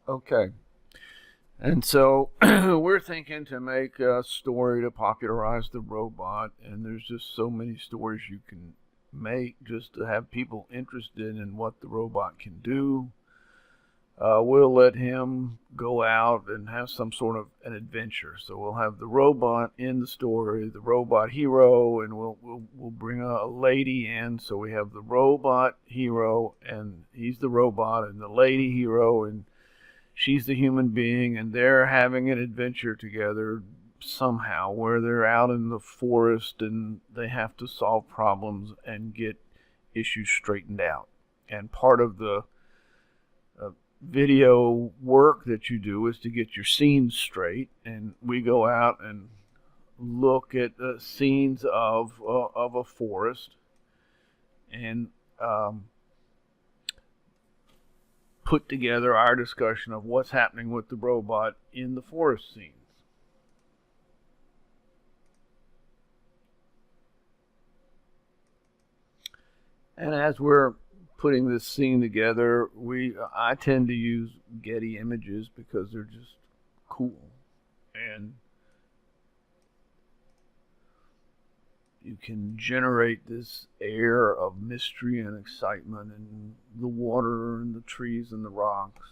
Okay. And so we're thinking to make a story to popularize the robot, and there's just so many stories you can make just to have people interested in what the robot can do. We'll let him go out and have some sort of an adventure. So we'll have the robot in the story, the robot hero, and we'll bring a lady in. So we have the robot hero, and he's the robot, and the lady hero, and she's the human being, and they're having an adventure together somehow where they're out in the forest and they have to solve problems and get issues straightened out. And part of the video work that you do is to get your scenes straight, and we go out and look at the scenes of a forest and put together our discussion of what's happening with the robot in the forest scenes. And as we're putting this scene together, I tend to use Getty images because they're just cool, and you can generate this air of mystery and excitement in the water and the trees and the rocks.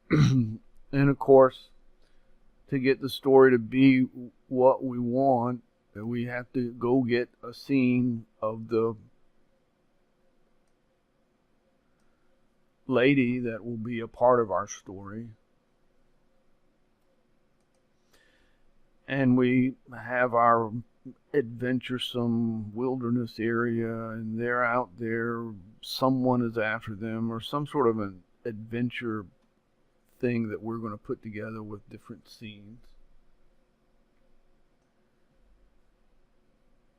And of course, to get the story to be what we want, we have to go get a scene of the lady that will be a part of our story. And we have our adventuresome wilderness area, and they're out there, someone is after them, or some sort of an adventure thing that we're going to put together with different scenes.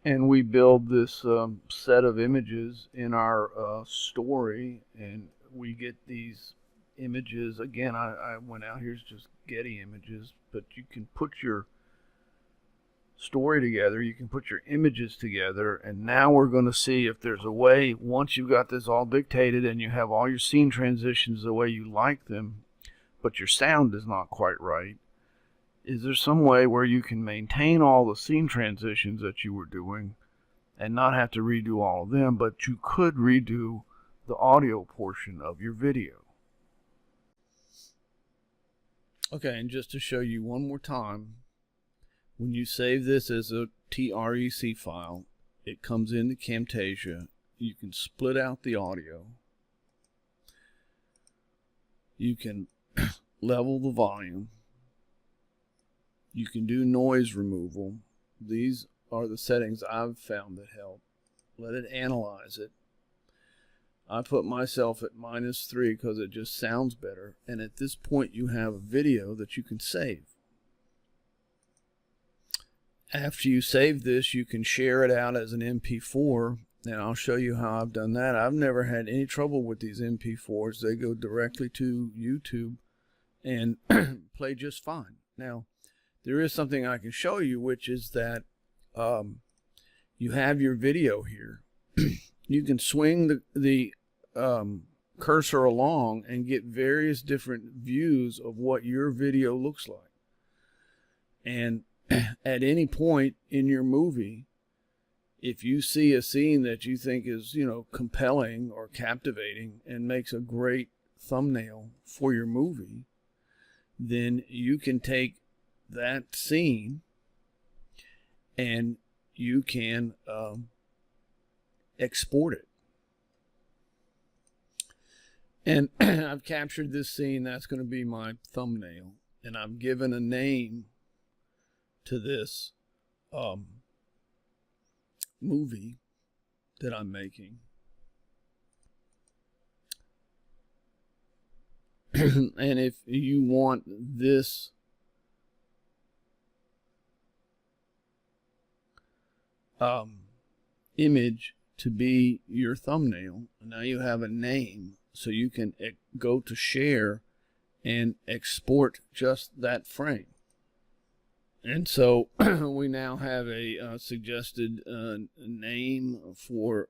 And we build this set of images in our story, and we get these images. Again, I went out, here's just Getty images, but you can put your story together, you can put your images together, and now we're going to see if there's a way, once you've got this all dictated and you have all your scene transitions the way you like them, but your sound is not quite right, is there some way where you can maintain all the scene transitions that you were doing and not have to redo all of them, but you could redo the audio portion of your video? Okay, and just to show you one more time, when you save this as a TREC file, it comes into Camtasia. You can split out the audio. You can level the volume. You can do noise removal. These are the settings I've found that help. Let it analyze it. I put myself at -3 because it just sounds better. And at this point, you have a video that you can save. After you save this, you can share it out as an MP4, and I'll show you how I've done that. I've never had any trouble with these MP4s. They go directly to YouTube and play just fine. Now, there is something I can show you, which is that you have your video here. You can swing the cursor along and get various different views of what your video looks like. And at any point in your movie, if you see a scene that you think is, compelling or captivating and makes a great thumbnail for your movie, then you can take that scene and you can export it. And I've captured this scene. That's going to be my thumbnail. And I've given a name to this movie that I'm making. And if you want this image to be your thumbnail, now you have a name, so you can go to share and export just that frame. And so we now have a suggested name for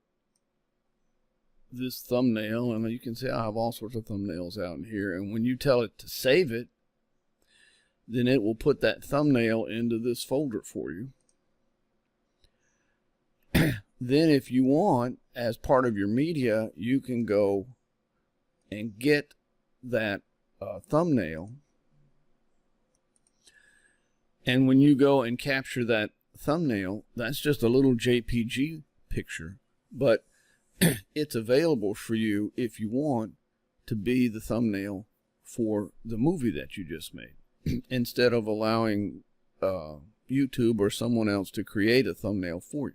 this thumbnail, and you can see I have all sorts of thumbnails out in here, and when you tell it to save it, then it will put that thumbnail into this folder for you. Then if you want, as part of your media, you can go and get that thumbnail, and when you go and capture that thumbnail, that's just a little JPG picture, but it's available for you if you want to be the thumbnail for the movie that you just made, instead of allowing YouTube or someone else to create a thumbnail for you.